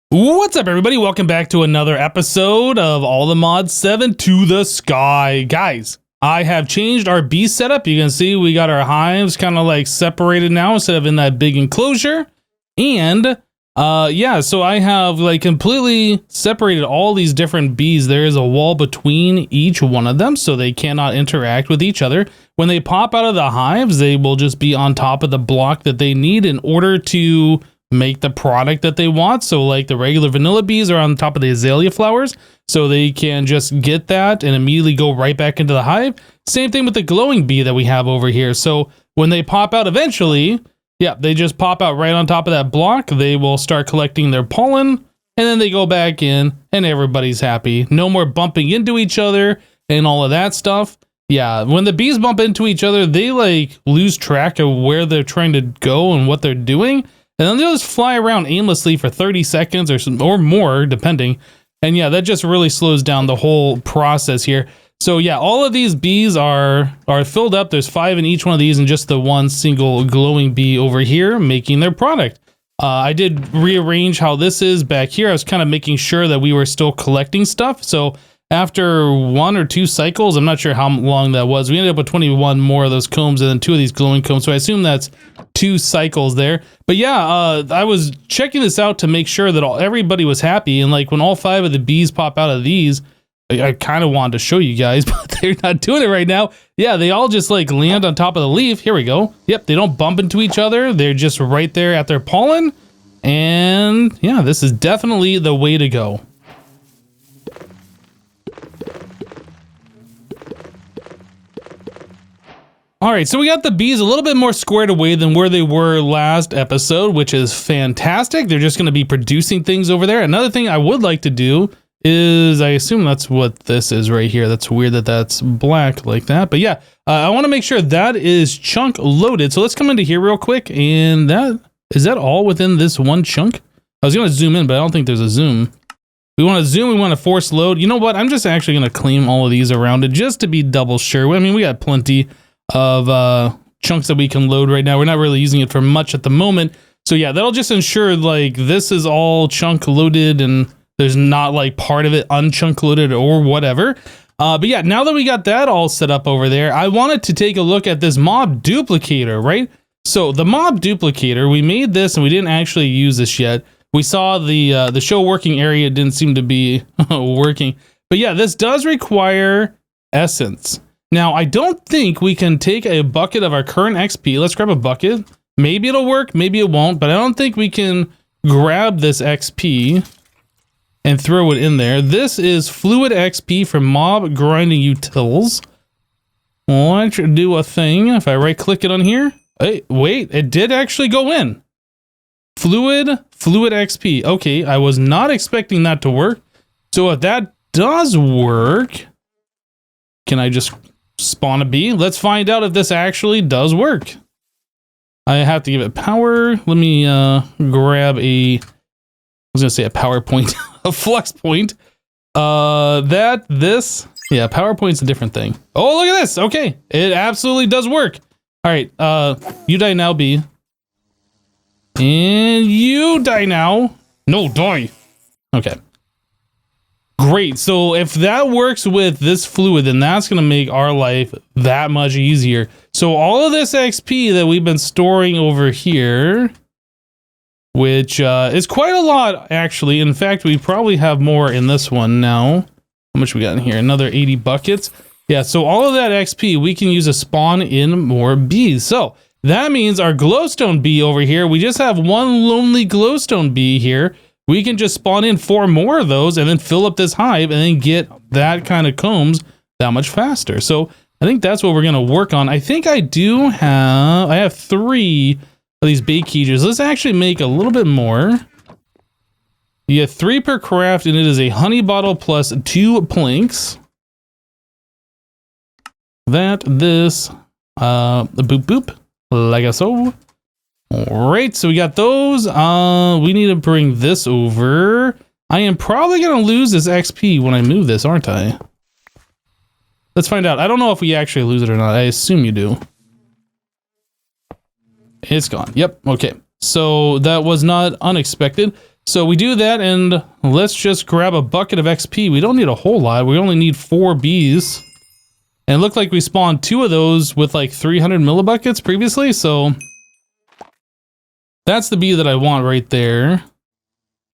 What's up, everybody? Welcome back to another episode of All the Mods 7 to the Sky. Guys, I have changed our bee setup. You can see we got our hives kind of like separated now instead of in that big enclosure. And yeah, so I have like completely separated all these different bees. There is a wall between each one of them, so they cannot interact with each other. When they pop out of the hives, they will just be on top of the block that they need in order to make the product that they want. So like the regular vanilla bees are on top of the azalea flowers, so they can just get that and immediately go right back into the hive. Same thing with the glowing bee that we have over here. So when they pop out eventually, yeah, they just pop out right on top of that block. They will start collecting their pollen, and then they go back in and everybody's happy. No more bumping into each other and all of that stuff. Yeah, when the bees bump into each other, they like lose track of where they're trying to go and what they're doing. And then they'll just fly around aimlessly for 30 seconds or more, depending. And yeah, that just really slows down the whole process here. So yeah, all of these bees are filled up. There's 5 in each one of these and just the one single glowing bee over here making their product. I did rearrange how this is back here. I was kind of making sure that we were still collecting stuff. So after 1 or 2 cycles, I'm not sure how long that was, we ended up with 21 more of those combs and then 2 of these glowing combs. So I assume that's 2 cycles there. But yeah, I was checking this out to make sure that everybody was happy. And like when all 5 of the bees pop out of these, I kind of wanted to show you guys, but they're not doing it right now. Yeah, they all just like land on top of the leaf. Here we go. Yep, they don't bump into each other. They're just right there at their pollen. And yeah, this is definitely the way to go. All right, so we got the bees a little bit more squared away than where they were last episode, which is fantastic. They're just going to be producing things over there. Another thing I would like to do is, I assume that's what this is right here. That's weird that that's black like that. But yeah, I want to make sure that is chunk loaded. So let's come into here real quick. And is that all within this one chunk? I was going to zoom in, but I don't think there's a zoom. We want to zoom, we want to force load. You know what? I'm just actually going to claim all of these around it just to be double sure. I mean, we got plenty of chunks that we can load right now. We're not really using it for much at the moment. So yeah, that'll just ensure like this is all chunk loaded and there's not like part of it unchunk loaded or whatever. But yeah, now that we got that all set up over there, I wanted to take a look at this mob duplicator, right? So the mob duplicator, we made this and we didn't actually use this yet. We saw the show working area didn't seem to be working. But yeah, this does require essence. Now, I don't think we can take a bucket of our current XP. Let's grab a bucket. Maybe it'll work, maybe it won't, but I don't think we can grab this XP and throw it in there. This is fluid XP from mob grinding utils. Let's do a thing. If I right click it on here, hey, wait, it did actually go in. Fluid XP. Okay, I was not expecting that to work. So if that does work, can I just spawn a bee? Let's find out if this actually does work. I have to give it power. Let me grab a power point, a flux point. Yeah, power point's a different thing. Oh, look at this. Okay, it absolutely does work. All right, you die now, bee. And you die now. No, die. Okay. Great, so if that works with this fluid, then that's going to make our life that much easier. So all of this XP that we've been storing over here, which is quite a lot, actually. In fact, we probably have more in this one now. How much we got in here? Another 80 buckets. Yeah, so all of that XP, we can use to spawn in more bees. So that means our glowstone bee over here, we just have one lonely glowstone bee here. We can just spawn in 4 more of those and then fill up this hive and then get that kind of combs that much faster. So I think that's what we're going to work on. I think I have 3 of these bait cages. Let's actually make a little bit more. You get 3 per craft and it is a honey bottle plus 2 planks. This, boop boop, like so. All right, so we got those. We need to bring this over. I am probably going to lose this XP when I move this, aren't I? Let's find out. I don't know if we actually lose it or not. I assume you do. It's gone. Yep. Okay. So that was not unexpected. So we do that, and let's just grab a bucket of XP. We don't need a whole lot. We only need 4 bees. And it looked like we spawned 2 of those with like 300 millibuckets previously, so that's the bee that I want right there.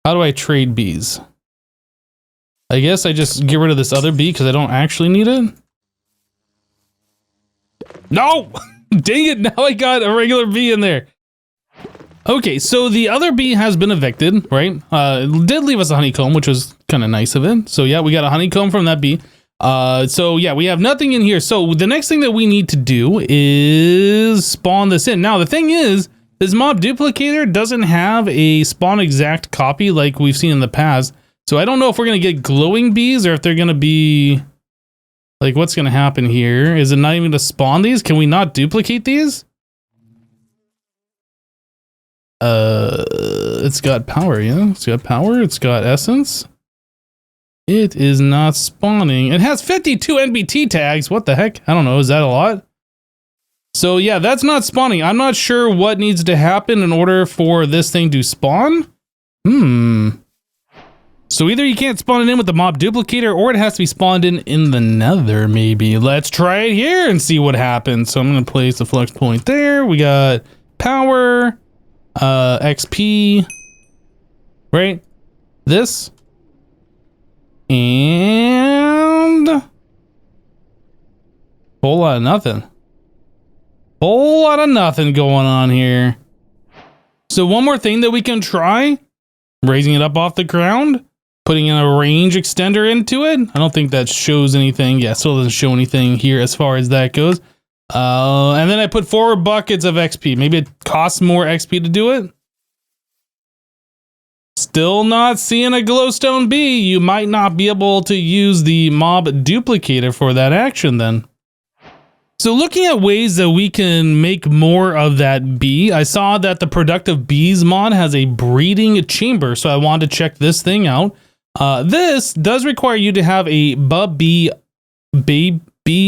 How do I trade bees? I guess I just get rid of this other bee because I don't actually need it. No! Dang it, now I got a regular bee in there. Okay, so the other bee has been evicted, right? It did leave us a honeycomb, which was kind of nice of it. So yeah, we got a honeycomb from that bee. So yeah, we have nothing in here. So the next thing that we need to do is spawn this in. Now, the thing is, this mob duplicator doesn't have a spawn exact copy like we've seen in the past. So I don't know if we're going to get glowing bees or if they're going to be like, what's going to happen here? Is it not even to spawn these? Can we not duplicate these? It's got power, yeah. It's got power. It's got essence. It is not spawning. It has 52 NBT tags. What the heck? I don't know. Is that a lot? So yeah, that's not spawning. I'm not sure what needs to happen in order for this thing to spawn. So either you can't spawn it in with the mob duplicator or it has to be spawned in the nether maybe. Let's try it here and see what happens. So I'm going to place the flux point there. We got power, XP, right? This. And whole lot of nothing. Whole lot of nothing going on here. So one more thing that we can try, raising it up off the ground, putting in a range extender into it. I don't think that shows anything. Yeah, still doesn't show anything here as far as that goes. And then I put 4 buckets of XP. Maybe it costs more XP to do it. Still not seeing a glowstone bee. You might not be able to use the mob duplicator for that action then. So looking at ways that we can make more of that bee, I saw that the Productive Bees mod has a breeding chamber, so I wanted to check this thing out. This does require you to have a bee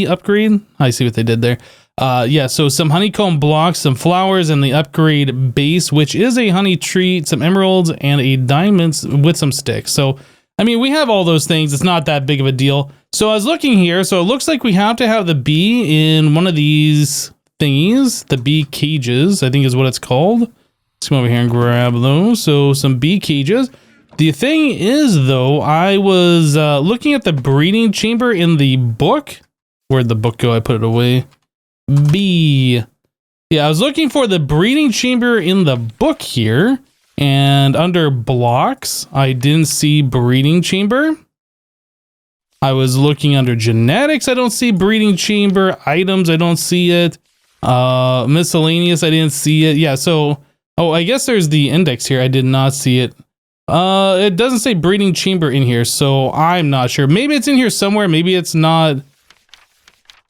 upgrade. I see what they did there. Yeah, so some honeycomb blocks, some flowers, and the upgrade base, which is a honey tree, some emeralds, and a diamonds with some sticks. So, I mean, we have all those things. It's not that big of a deal. So I was looking here. So it looks like we have to have the bee in one of these thingies, the bee cages, I think is what it's called. Let's come over here and grab those. So some bee cages. The thing is, though, I was looking at the breeding chamber in the book. Where'd the book go? I put it away. B. Yeah, I was looking for the breeding chamber in the book here. And under blocks, I didn't see breeding chamber. I was looking under genetics. I don't see breeding chamber. Items, I don't see it. Miscellaneous, I didn't see it. Yeah, so, oh, I guess there's the index here. I did not see it. It doesn't say breeding chamber in here, so I'm not sure. Maybe it's in here somewhere. Maybe it's not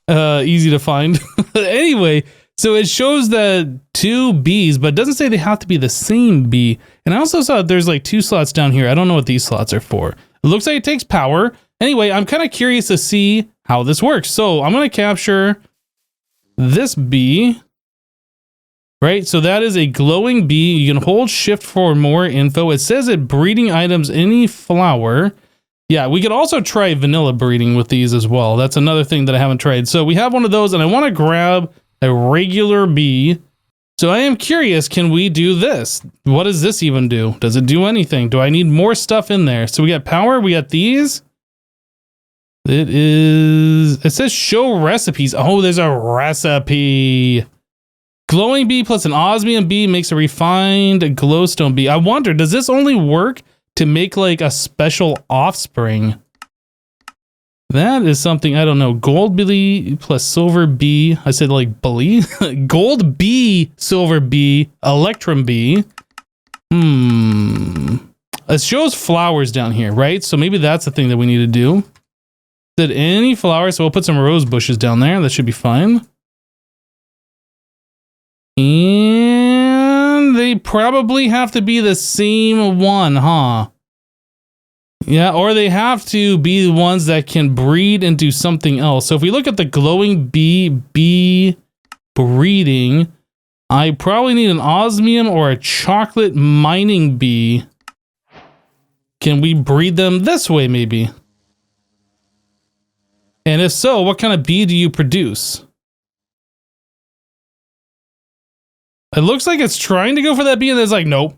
easy to find. Anyway, so it shows that 2 bees, but it doesn't say they have to be the same bee. And I also saw there's like 2 slots down here. I don't know what these slots are for. It looks like it takes power. Anyway, I'm kind of curious to see how this works. So I'm going to capture this bee. Right, so that is a glowing bee. You can hold shift for more info. It says it breeding items any flower. Yeah, we could also try vanilla breeding with these as well. That's another thing that I haven't tried. So we have one of those, and I want to grab a regular bee. So I am curious, can we do this? What does this even do? Does it do anything? Do I need more stuff in there? So we got power, we got these. It says show recipes. Oh, there's a recipe. Glowing bee plus an osmium bee makes a refined glowstone bee. I wonder, does this only work to make like a special offspring? That is something I don't know. Gold bee plus silver bee. I said like bee. Gold bee, silver bee, electrum bee. It shows flowers down here, right? So maybe that's the thing that we need to do. Did any flowers? So we'll put some rose bushes down there. That should be fine. And they probably have to be the same one, huh? Yeah, or they have to be the ones that can breed into something else. So if we look at the glowing bee breeding, I probably need an osmium or a chocolate mining bee. Can we breed them this way maybe? And if so, what kind of bee do you produce? It looks like it's trying to go for that bee and it's like, nope.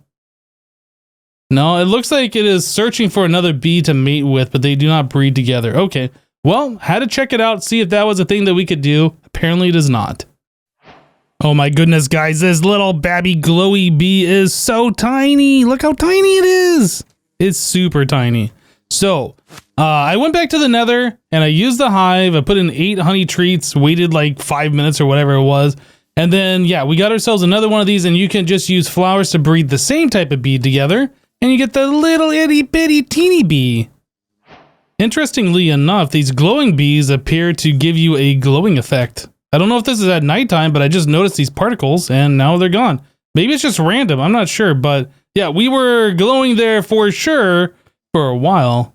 No, it looks like it is searching for another bee to mate with, but they do not breed together. Okay, well, had to check it out, see if that was a thing that we could do. Apparently it is not. Oh my goodness, guys, this little babby glowy bee is so tiny. Look how tiny it is. It's super tiny. So, I went back to the nether and I used the hive. I put in 8 honey treats, waited like 5 minutes or whatever it was. And then, yeah, we got ourselves another one of these, and you can just use flowers to breed the same type of bee together. And you get the little itty bitty teeny bee. Interestingly enough, these glowing bees appear to give you a glowing effect. I don't know if this is at nighttime, but I just noticed these particles and now they're gone. Maybe it's just random. I'm not sure, but yeah, we were glowing there for sure for a while.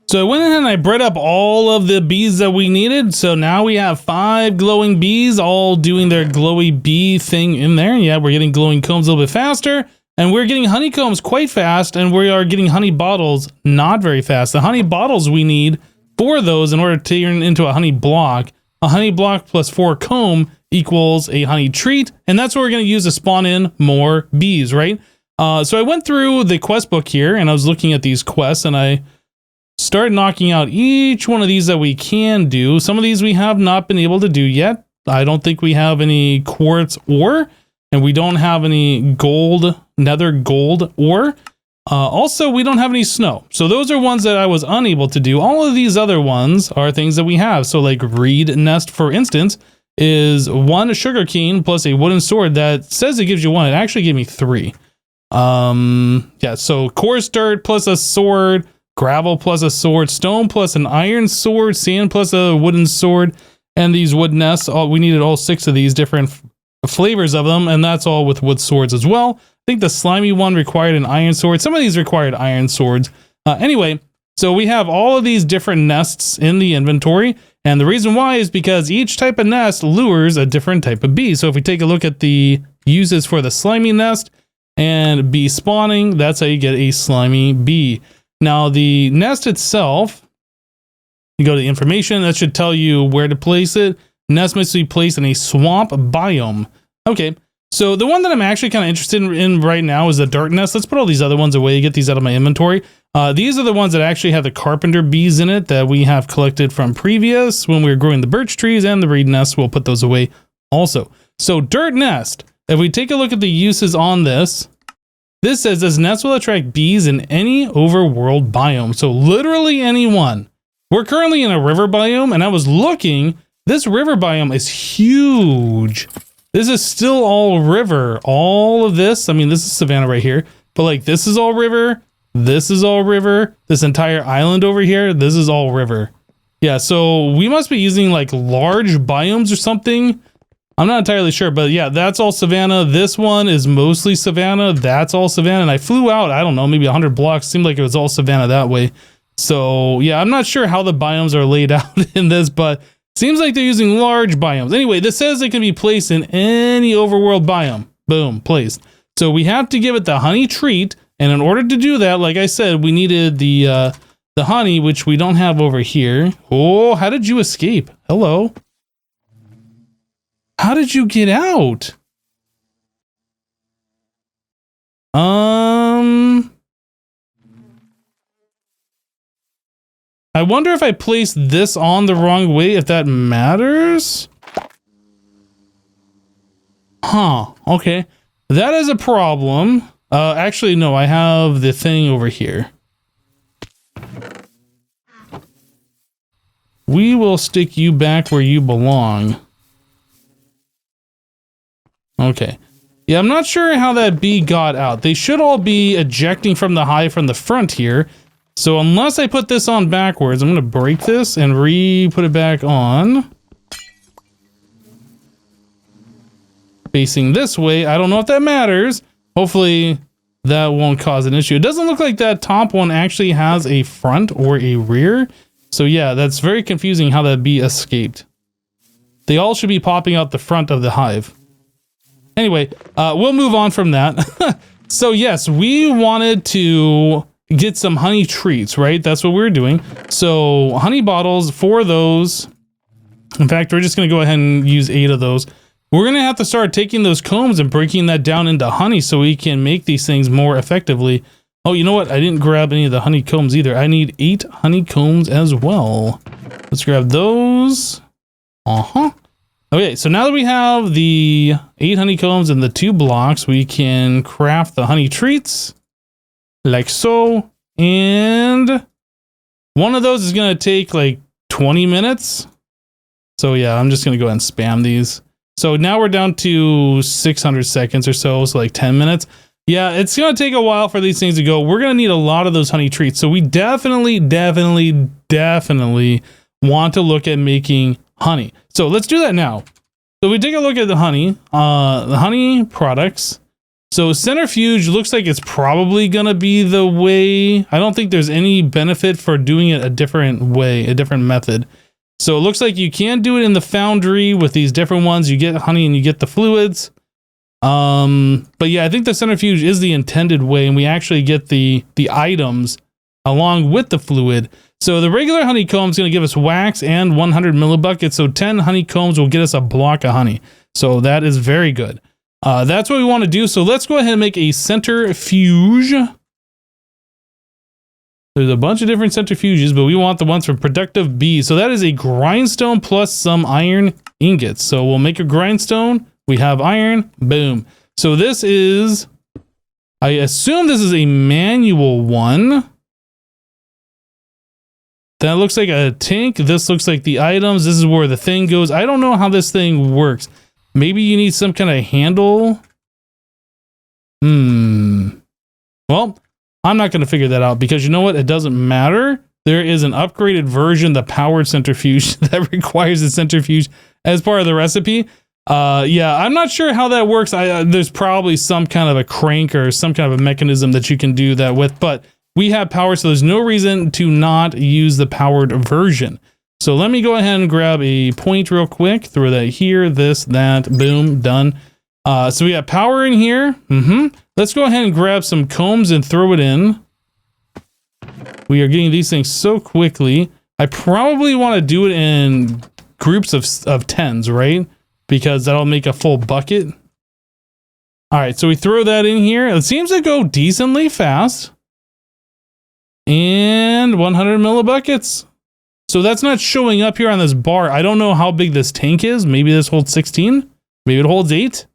So I went ahead and I bred up all of the bees that we needed. So now we have 5 glowing bees all doing their glowy bee thing in there. Yeah, we're getting glowing combs a little bit faster. And we're getting honeycombs quite fast, and we are getting honey bottles not very fast. The honey bottles we need for those in order to turn into a honey block. A honey block plus 4 comb equals a honey treat, and that's what we're going to use to spawn in more bees, right? So I went through the quest book here, and I was looking at these quests, and I started knocking out each one of these that we can do. Some of these we have not been able to do yet. I don't think we have any quartz ore. And we don't have any gold, nether gold ore. Also, we don't have any snow. So those are ones that I was unable to do. All of these other ones are things that we have. So like reed nest, for instance, is 1 sugar cane plus a wooden sword that says it gives you 1. It actually gave me 3. Yeah, so coarse dirt plus a sword, gravel plus a sword, stone plus an iron sword, sand plus a wooden sword, and these wood nests. We needed all 6 of these different flavors of them, and that's all with wood swords as well. I think the slimy one required an iron sword. Some of these required iron swords. Anyway, so we have all of these different nests in the inventory, and the reason why is because each type of nest lures a different type of bee. So if we take a look at the uses for the slimy nest and bee spawning, that's how you get a slimy bee. Now the nest itself, you go to the information, that should tell you where to place it. Nest must be placed in a swamp biome. Okay, so the one that I'm actually kind of interested in right now is the dirt nest. Let's put all these other ones away, get these out of my inventory. These are the ones that actually have the carpenter bees in it that we have collected from previous when we were growing the birch trees, and the reed nests. We'll put those away also. So dirt nest, if we take a look at the uses on this, this says this nest will attract bees in any overworld biome. So literally any one. We're currently in a river biome, and I was looking. This river biome is huge. This is still all river. All of this, I mean, this is savanna right here, but like this is all river. This is all river. This entire island over here, this is all river. Yeah, so we must be using like large biomes or something. I'm not entirely sure, but yeah, that's all savanna. This one is mostly savanna. That's all savanna. And I flew out, I don't know, maybe 100 blocks. Seemed like it was all savanna that way. So yeah, I'm not sure how the biomes are laid out in this, but seems like they're using large biomes. Anyway, this says it can be placed in any overworld biome. Boom, placed. So we have to give it the honey treat. And in order to do that, like I said, we needed the honey, which we don't have over here. Oh, how did you escape? Hello. How did you get out? I wonder if I placed this on the wrong way, if that matters. Huh, okay. That is a problem. Actually, no, I have the thing over here. We will stick you back where you belong. Okay. Yeah, I'm not sure how that bee got out. They should all be ejecting from the hive from the front here. So unless I put this on backwards, I'm going to break this and put it back on. Facing this way. I don't know if that matters. Hopefully that won't cause an issue. It doesn't look like that top one actually has a front or a rear. So yeah, that's very confusing how that bee escaped. They all should be popping out the front of the hive. Anyway, we'll move on from that. So yes, we wanted to get some honey treats, right? That's what we're doing. So honey bottles, 4 of those. In fact, we're just going to go ahead and use 8 of those. We're going to have to start taking those combs and breaking that down into honey so we can make these things more effectively. Oh, you know what? I didn't grab any of the honeycombs either. I need 8 honeycombs as well. Let's grab those. Okay, so now that we have the 8 honeycombs and the 2 blocks, we can craft the honey treats like so. And one of those is going to take like 20 minutes. So yeah, I'm just going to go ahead and spam these. So now we're down to 600 seconds or so, so like 10 minutes. Yeah, it's going to take a while for these things to go. We're going to need a lot of those honey treats. So we definitely want to look at making honey. So let's do that now. So we take a look at the honey products. So centrifuge looks like it's probably going to be the way. I don't think there's any benefit for doing it a different way, a different method. So it looks like you can do it in the foundry with these different ones. You get honey and you get the fluids. But yeah, I think the centrifuge is the intended way, and we actually get the items along with the fluid. So the regular honeycomb is going to give us wax and 100 millibuckets. So 10 honeycombs will get us a block of honey. So that is very good. That's what we want to do. So let's go ahead and make a centrifuge. There's a bunch of different centrifuges, but we want the ones from productive bees. So that is a grindstone plus some iron ingots. So we'll make a grindstone. We have iron. Boom. So this is, I assume this is a manual one. That looks like a tank. This looks like the items. This is where the thing goes. I don't know how this thing works. Maybe you need some kind of handle. Well, I'm not going to figure that out because you know what? It doesn't matter. There is an upgraded version, the powered centrifuge, that requires a centrifuge as part of the recipe. Yeah, I'm not sure how that works. There's probably some kind of a crank or some kind of a mechanism that you can do that with, but we have power, so there's no reason to not use the powered version. So let me go ahead and grab a point real quick, throw that here, this, that, boom, done. So we have power in here. Let's go ahead and grab some combs and throw it in. We are getting these things so quickly. I probably want to do it in groups of 10s, right? Because that'll make a full bucket. All right, so we throw that in here. It seems to go decently fast. And 100 millibuckets. So that's not showing up here on this bar. I don't know how big this tank is. Maybe this holds 16. Maybe it holds 8.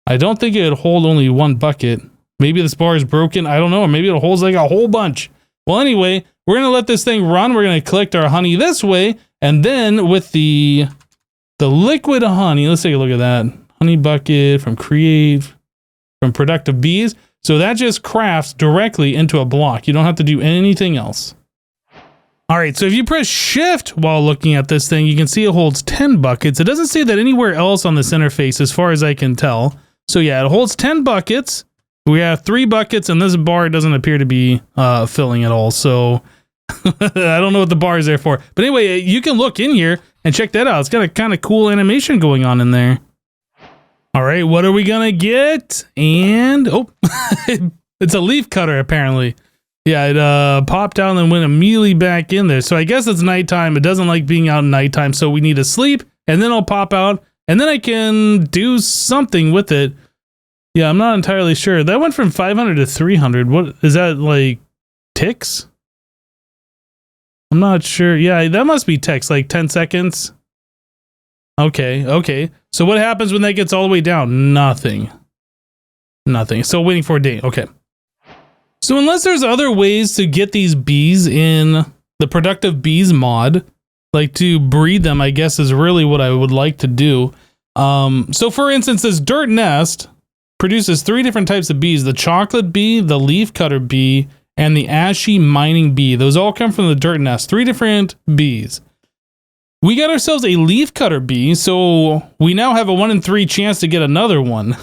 I don't think it would hold only 1 bucket. Maybe this bar is broken. I don't know. Or maybe it holds like a whole bunch. Well, anyway, we're going to let this thing run. We're going to collect our honey this way. And then with the liquid honey, let's take a look at that. Honey bucket from productive bees. So that just crafts directly into a block. You don't have to do anything else. All right, so if you press shift while looking at this thing, you can see it holds 10 buckets. It doesn't say that anywhere else on this interface as far as I can tell. So yeah, it holds 10 buckets. We have 3 buckets and this bar doesn't appear to be filling at all. So I don't know what the bar is there for. But anyway, you can look in here and check that out. It's got a kind of cool animation going on in there. All right, what are we gonna get? And oh, it's a leaf cutter apparently. Yeah, it popped out and then went immediately back in there. So I guess it's nighttime. It doesn't like being out at nighttime, so we need to sleep and then it'll pop out and then I can do something with it. Yeah, I'm not entirely sure. That went from 500 to 300. What is that, like ticks? I'm not sure. Yeah, that must be ticks, like 10 seconds. Okay. So what happens when that gets all the way down? Nothing. So waiting for a day. Okay. So unless there's other ways to get these bees in the productive bees mod, like to breed them, I guess is really what I would like to do. So for instance, this dirt nest produces 3 different types of bees: the chocolate bee, the leaf cutter bee, and the ashy mining bee. Those all come from the dirt nest. 3 different bees. We got ourselves a leaf cutter bee, so we now have a 1 in 3 chance to get another one.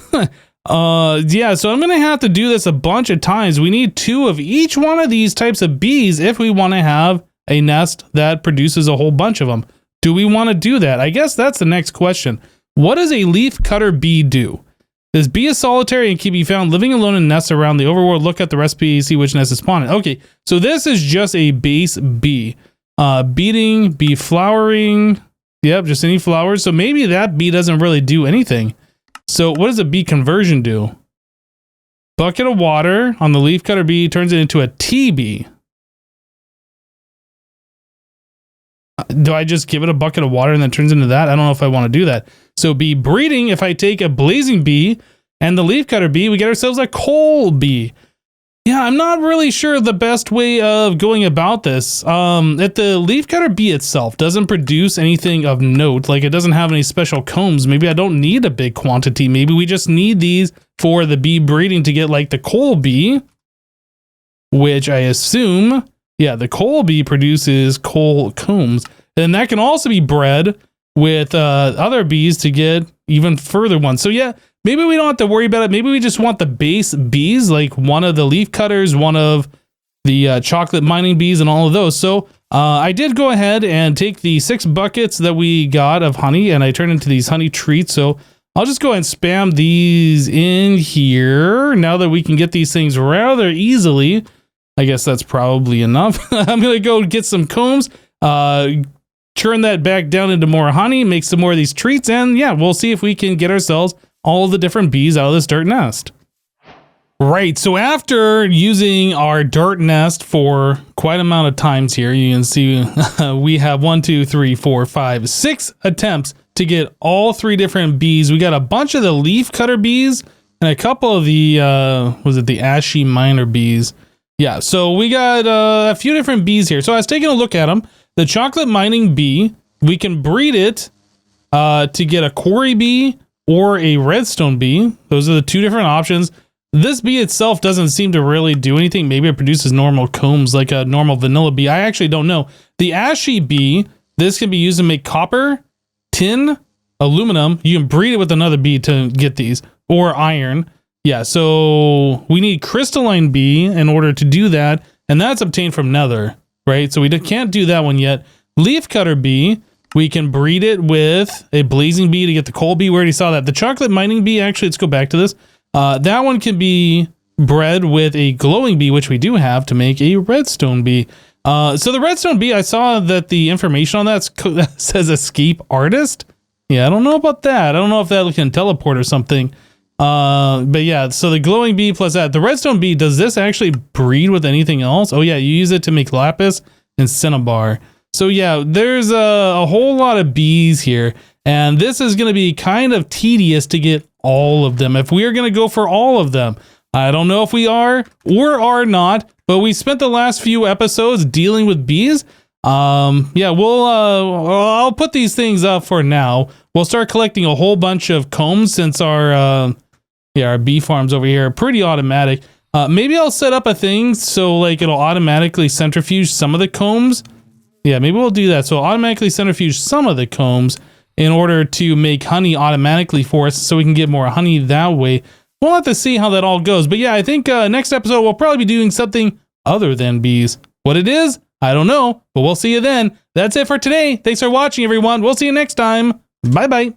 Yeah, so I'm going to have to do this a bunch of times. We need 2 of each one of these types of bees if we want to have a nest that produces a whole bunch of them. Do we want to do that? I guess that's the next question. What does a leaf cutter bee do? This bee is solitary and can be found living alone in nests around the overworld. Look at the recipe, see which nest is spawned in. Okay, so this is just a base bee. Beating, bee flowering. Yep, just any flowers. So maybe that bee doesn't really do anything. So what does a bee conversion do? Bucket of water on the leafcutter bee turns it into a tea bee. Do I just give it a bucket of water and then it turns into that? I don't know if I want to do that. So bee breeding, if I take a blazing bee and the leafcutter bee, we get ourselves a coal bee. Yeah, I'm not really sure the best way of going about this. If the leafcutter bee itself doesn't produce anything of note, like it doesn't have any special combs, maybe I don't need a big quantity. Maybe we just need these for the bee breeding to get like the coal bee, which I assume, yeah, the coal bee produces coal combs. And that can also be bred with other bees to get even further ones. So yeah, maybe we don't have to worry about it. Maybe we just want the base bees, like one of the leaf cutters, one of the chocolate mining bees, and all of those. So I did go ahead and take the 6 buckets that we got of honey, and I turned into these honey treats. So I'll just go ahead and spam these in here now that we can get these things rather easily. I guess that's probably enough. I'm going to go get some combs, turn that back down into more honey, make some more of these treats, and yeah, we'll see if we can get ourselves all the different bees out of this dirt nest. Right, so after using our dirt nest for quite an amount of times here, you can see we have 1, 2, 3, 4, 5, 6 attempts to get all 3 different bees. We got a bunch of the leaf cutter bees and a couple of the, was it the ashy miner bees? Yeah, so we got a few different bees here. So I was taking a look at them. The chocolate mining bee, we can breed it to get a quarry bee or a redstone bee. Those are the 2 different options. This bee itself doesn't seem to really do anything. Maybe it produces normal combs like a normal vanilla bee. I actually don't know. The ashy bee, this can be used to make copper, tin, aluminum. You can breed it with another bee to get these, or iron. Yeah, so we need crystalline bee in order to do that, and that's obtained from nether, right? So we can't do that one yet. Leafcutter bee, we can breed it with a blazing bee to get the coal bee. We already saw that. The chocolate mining bee, actually, let's go back to this. That one can be bred with a glowing bee, which we do have, to make a redstone bee. So the redstone bee, I saw that the information on that says escape artist. Yeah, I don't know about that. I don't know if that can teleport or something. But yeah, so the glowing bee plus that. The redstone bee, does this actually breed with anything else? Oh yeah, you use it to make lapis and cinnabar. So yeah, there's a whole lot of bees here, and this is going to be kind of tedious to get all of them. If we are going to go for all of them, I don't know if we are or are not, but we spent the last few episodes dealing with bees. Yeah, I'll put these things up for now. We'll start collecting a whole bunch of combs since our bee farms over here are pretty automatic. Maybe I'll set up a thing so like it'll automatically centrifuge some of the combs. Yeah, maybe we'll do that. So automatically centrifuge some of the combs in order to make honey automatically for us so we can get more honey that way. We'll have to see how that all goes. But yeah, I think next episode we'll probably be doing something other than bees. What it is, I don't know, but we'll see you then. That's it for today. Thanks for watching, everyone. We'll see you next time. Bye-bye.